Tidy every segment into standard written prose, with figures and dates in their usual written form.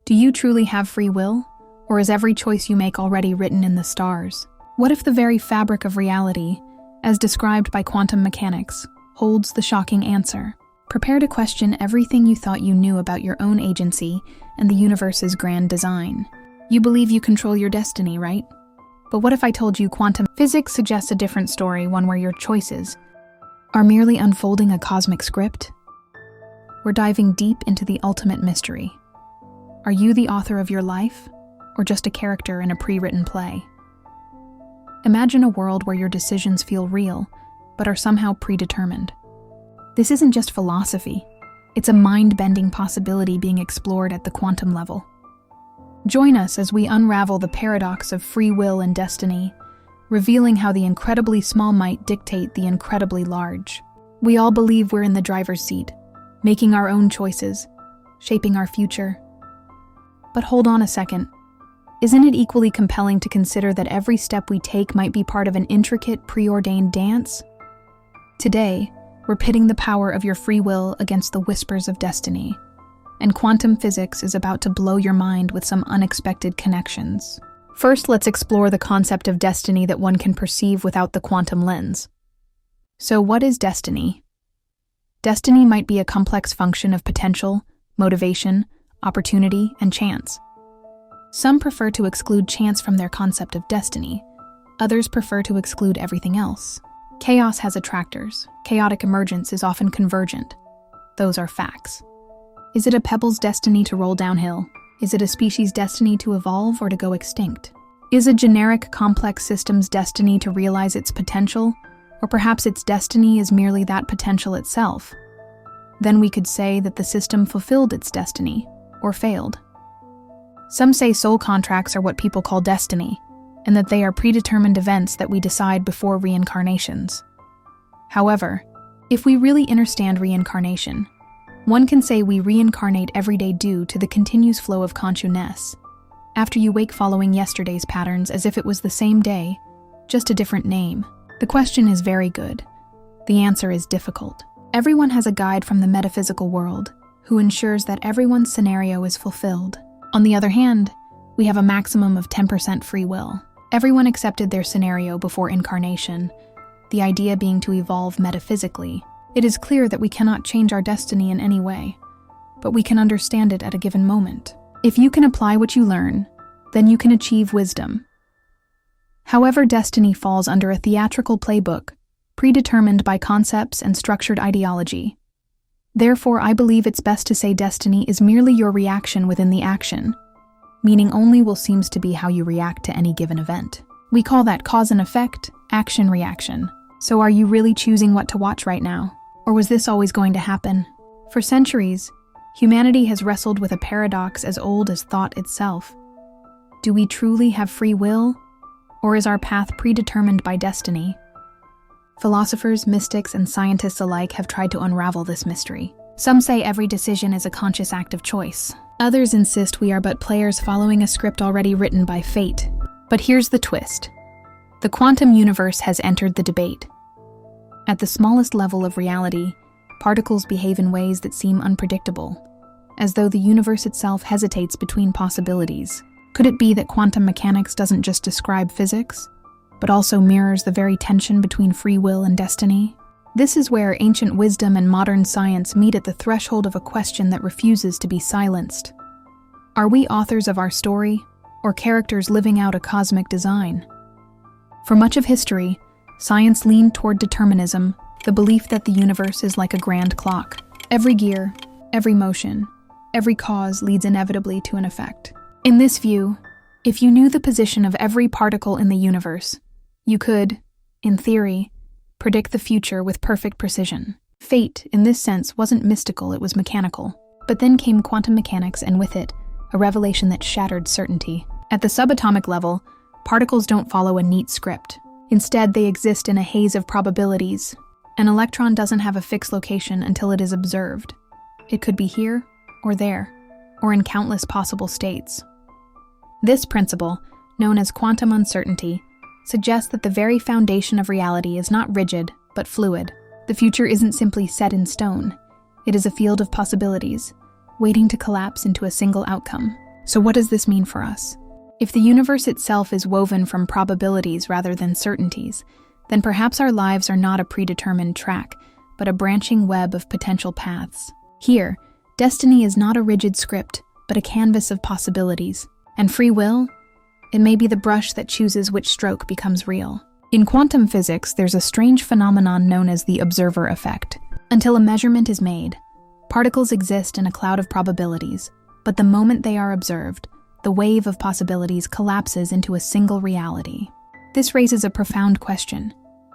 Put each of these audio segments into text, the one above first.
Do you truly have free will? Or is every choice you make already written in the stars? What if the very fabric of reality, as described by quantum mechanics, holds the shocking answer? Prepare to question everything you thought you knew about your own agency and the universe's grand design. You believe you control your destiny, right? But what if I told you quantum physics suggests a different story, one where your choices are merely unfolding a cosmic script? We're diving deep into the ultimate mystery. Are you the author of your life, or just a character in a pre-written play? Imagine a world where your decisions feel real, but are somehow predetermined. This isn't just philosophy. It's a mind-bending possibility being explored at the quantum level. Join us as we unravel the paradox of free will and destiny, revealing how the incredibly small might dictate the incredibly large. We all believe we're in the driver's seat, making our own choices, shaping our future. But hold on a second. Isn't it equally compelling to consider that every step we take might be part of an intricate, preordained dance? Today, we're pitting the power of your free will against the whispers of destiny, and quantum physics is about to blow your mind with some unexpected connections. First, let's explore the concept of destiny that one can perceive without the quantum lens. So, what is destiny? Destiny might be a complex function of potential, motivation, opportunity, and chance. Some prefer to exclude chance from their concept of destiny. Others prefer to exclude everything else. Chaos has attractors. Chaotic emergence is often convergent. Those are facts. Is it a pebble's destiny to roll downhill? Is it a species' destiny to evolve or to go extinct? Is a generic, complex system's destiny to realize its potential? Or perhaps its destiny is merely that potential itself? Then we could say that the system fulfilled its destiny, or failed. Some say soul contracts are what people call destiny, and that they are predetermined events that we decide before reincarnations. However, if we really understand reincarnation, one can say we reincarnate every day due to the continuous flow of consciousness. After you wake following yesterday's patterns as if it was the same day, just a different name. The question is very good. The answer is difficult. Everyone has a guide from the metaphysical world who ensures that everyone's scenario is fulfilled. On the other hand, we have a maximum of 10% free will. Everyone accepted their scenario before incarnation, the idea being to evolve metaphysically. It is clear that we cannot change our destiny in any way, but we can understand it at a given moment. If you can apply what you learn, then you can achieve wisdom. However, destiny falls under a theatrical playbook, predetermined by concepts and structured ideology. Therefore, I believe it's best to say destiny is merely your reaction within the action, meaning only will seems to be how you react to any given event. We call that cause and effect, action-reaction. So are you really choosing what to watch right now? Or was this always going to happen? For centuries, humanity has wrestled with a paradox as old as thought itself. Do we truly have free will? Or is our path predetermined by destiny? Philosophers, mystics, and scientists alike have tried to unravel this mystery. Some say every decision is a conscious act of choice. Others insist we are but players following a script already written by fate. But here's the twist. The quantum universe has entered the debate. At the smallest level of reality, particles behave in ways that seem unpredictable, as though the universe itself hesitates between possibilities. Could it be that quantum mechanics doesn't just describe physics, but also mirrors the very tension between free will and destiny? This is where ancient wisdom and modern science meet at the threshold of a question that refuses to be silenced. Are we authors of our story, or characters living out a cosmic design? For much of history, science leaned toward determinism, the belief that the universe is like a grand clock. Every gear, every motion, every cause leads inevitably to an effect. In this view, if you knew the position of every particle in the universe, you could, in theory, predict the future with perfect precision. Fate, in this sense, wasn't mystical, it was mechanical. But then came quantum mechanics, and with it, a revelation that shattered certainty. At the subatomic level, particles don't follow a neat script. Instead, they exist in a haze of probabilities. An electron doesn't have a fixed location until it is observed. It could be here, or there, or in countless possible states. This principle, known as quantum uncertainty, suggests that the very foundation of reality is not rigid, but fluid. The future isn't simply set in stone. It is a field of possibilities, waiting to collapse into a single outcome. So what does this mean for us? If the universe itself is woven from probabilities rather than certainties, then perhaps our lives are not a predetermined track, but a branching web of potential paths. Here, destiny is not a rigid script, but a canvas of possibilities. And free will? It may be the brush that chooses which stroke becomes real. In quantum physics, there's a strange phenomenon known as the observer effect. Until a measurement is made, particles exist in a cloud of probabilities, but the moment they are observed, the wave of possibilities collapses into a single reality. This raises a profound question.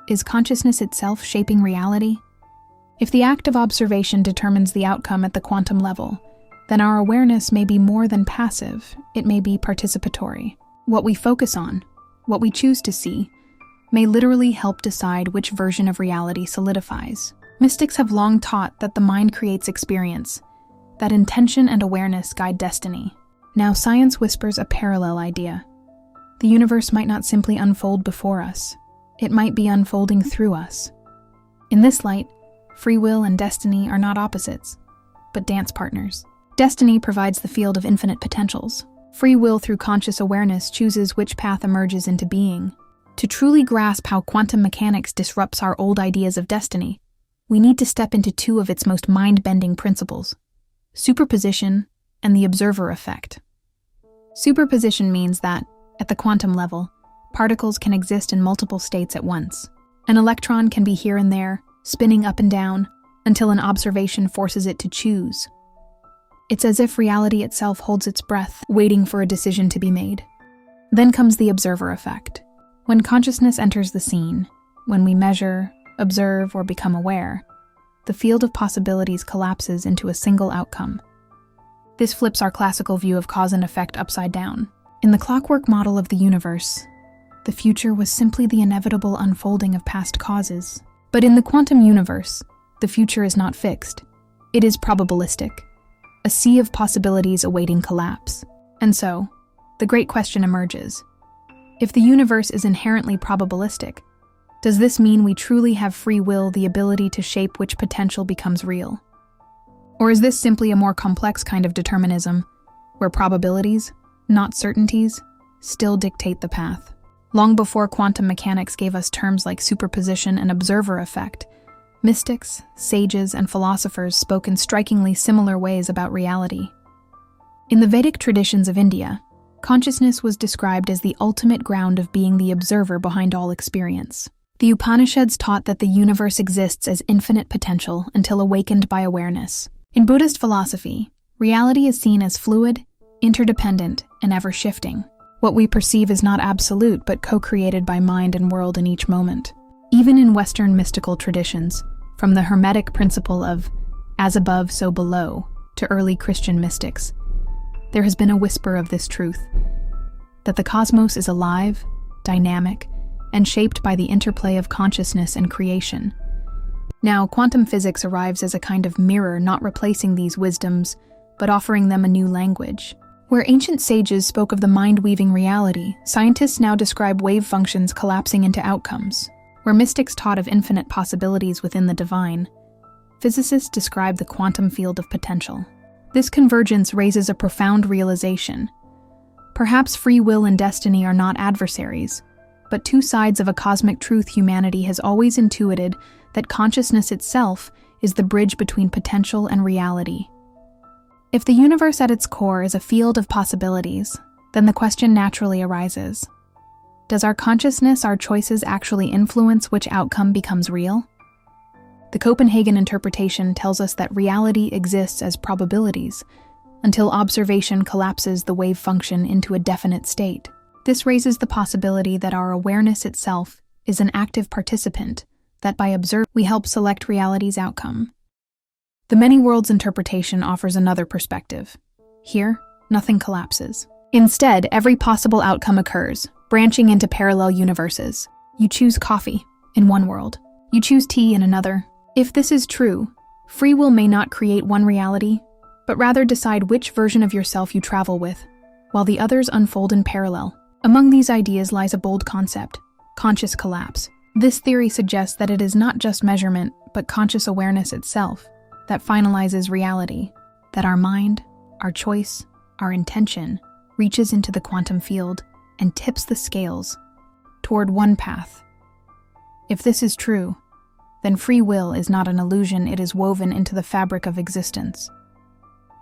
Is consciousness itself shaping reality? If the act of observation determines the outcome at the quantum level, then our awareness may be more than passive, it may be participatory. What we focus on, what we choose to see, may literally help decide which version of reality solidifies. Mystics have long taught that the mind creates experience, that intention and awareness guide destiny. Now science whispers a parallel idea. The universe might not simply unfold before us. It might be unfolding through us. In this light, free will and destiny are not opposites, but dance partners. Destiny provides the field of infinite potentials. Free will through conscious awareness chooses which path emerges into being. To truly grasp how quantum mechanics disrupts our old ideas of destiny, we need to step into two of its most mind-bending principles: superposition and the observer effect. Superposition means that, at the quantum level, particles can exist in multiple states at once. An electron can be here and there, spinning up and down, until an observation forces it to choose. It's as if reality itself holds its breath, waiting for a decision to be made. Then comes the observer effect. When consciousness enters the scene, when we measure, observe, or become aware, the field of possibilities collapses into a single outcome. This flips our classical view of cause and effect upside down. In the clockwork model of the universe, the future was simply the inevitable unfolding of past causes. But in the quantum universe, the future is not fixed. It is probabilistic, a sea of possibilities awaiting collapse. And so, the great question emerges. If the universe is inherently probabilistic, does this mean we truly have free will, the ability to shape which potential becomes real? Or is this simply a more complex kind of determinism, where probabilities, not certainties, still dictate the path? Long before quantum mechanics gave us terms like superposition and observer effect, mystics, sages, and philosophers spoke in strikingly similar ways about reality. In the Vedic traditions of India, consciousness was described as the ultimate ground of being the observer behind all experience. The Upanishads taught that the universe exists as infinite potential until awakened by awareness. In Buddhist philosophy, reality is seen as fluid, interdependent, and ever-shifting. What we perceive is not absolute, but co-created by mind and world in each moment. Even in Western mystical traditions, from the Hermetic principle of as above, so below, to early Christian mystics, there has been a whisper of this truth, that the cosmos is alive, dynamic, and shaped by the interplay of consciousness and creation. Now, quantum physics arrives as a kind of mirror, not replacing these wisdoms, but offering them a new language. Where ancient sages spoke of the mind-weaving reality, scientists now describe wave functions collapsing into outcomes. Where mystics taught of infinite possibilities within the divine, physicists describe the quantum field of potential. This convergence raises a profound realization. Perhaps free will and destiny are not adversaries, but two sides of a cosmic truth. Humanity has always intuited that consciousness itself is the bridge between potential and reality. If the universe at its core is a field of possibilities, then the question naturally arises: does our consciousness, our choices, actually influence which outcome becomes real? The Copenhagen interpretation tells us that reality exists as probabilities, until observation collapses the wave function into a definite state. This raises the possibility that our awareness itself is an active participant, that by observing we help select reality's outcome. The many worlds interpretation offers another perspective. Here, nothing collapses. Instead, every possible outcome occurs, branching into parallel universes. You choose coffee in one world. You choose tea in another. If this is true, free will may not create one reality, but rather decide which version of yourself you travel with, while the others unfold in parallel. Among these ideas lies a bold concept: conscious collapse. This theory suggests that it is not just measurement, but conscious awareness itself that finalizes reality, that our mind, our choice, our intention, reaches into the quantum field and tips the scales toward one path. If this is true, then free will is not an illusion, it is woven into the fabric of existence.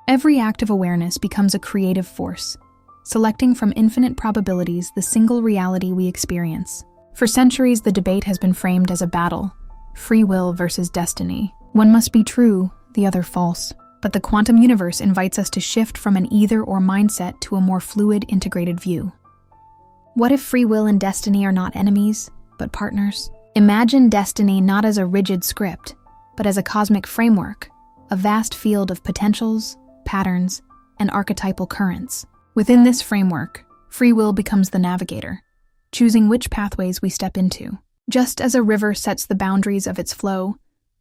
Every act of awareness becomes a creative force, selecting from infinite probabilities the single reality we experience. For centuries, the debate has been framed as a battle, free will versus destiny. One must be true, the other false. But the quantum universe invites us to shift from an either-or mindset to a more fluid, integrated view. What if free will and destiny are not enemies, but partners? Imagine destiny not as a rigid script, but as a cosmic framework, a vast field of potentials, patterns, and archetypal currents. Within this framework, free will becomes the navigator, choosing which pathways we step into. Just as a river sets the boundaries of its flow,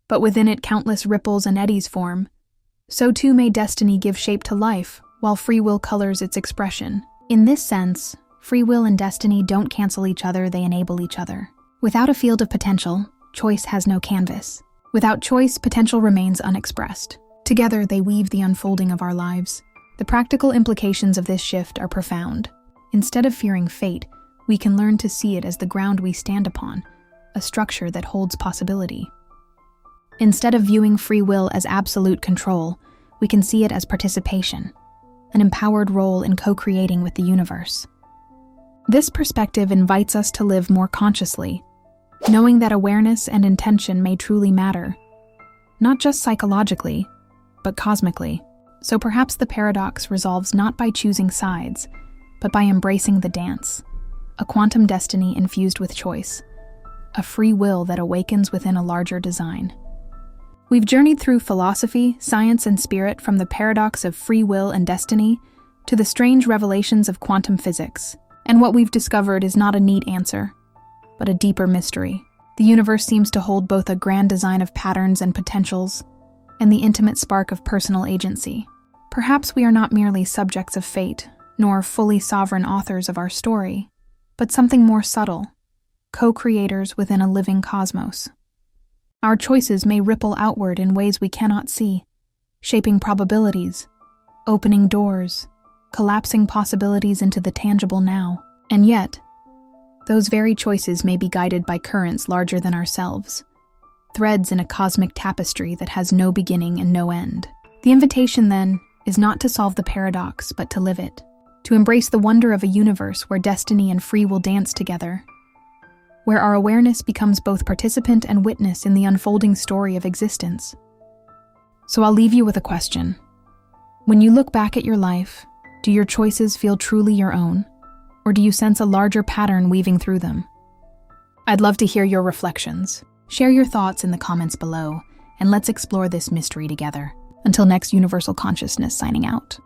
but within it countless ripples and eddies form, so too may destiny give shape to life, while free will colors its expression. In this sense, free will and destiny don't cancel each other, they enable each other. Without a field of potential, choice has no canvas. Without choice, potential remains unexpressed. Together, they weave the unfolding of our lives. The practical implications of this shift are profound. Instead of fearing fate, we can learn to see it as the ground we stand upon, a structure that holds possibility. Instead of viewing free will as absolute control, we can see it as participation, an empowered role in co-creating with the universe. This perspective invites us to live more consciously, knowing that awareness and intention may truly matter, not just psychologically, but cosmically. So perhaps the paradox resolves not by choosing sides, but by embracing the dance, a quantum destiny infused with choice, a free will that awakens within a larger design. We've journeyed through philosophy, science, and spirit, from the paradox of free will and destiny to the strange revelations of quantum physics. And what we've discovered is not a neat answer, but a deeper mystery. The universe seems to hold both a grand design of patterns and potentials, and the intimate spark of personal agency. Perhaps we are not merely subjects of fate, nor fully sovereign authors of our story, but something more subtle, co-creators within a living cosmos. Our choices may ripple outward in ways we cannot see, shaping probabilities, opening doors, collapsing possibilities into the tangible now. And yet, those very choices may be guided by currents larger than ourselves, threads in a cosmic tapestry that has no beginning and no end. The invitation, then, is not to solve the paradox, but to live it, to embrace the wonder of a universe where destiny and free will dance together, where our awareness becomes both participant and witness in the unfolding story of existence. So I'll leave you with a question. When you look back at your life, do your choices feel truly your own, or do you sense a larger pattern weaving through them? I'd love to hear your reflections. Share your thoughts in the comments below, and let's explore this mystery together. Until next Universal Consciousness, signing out.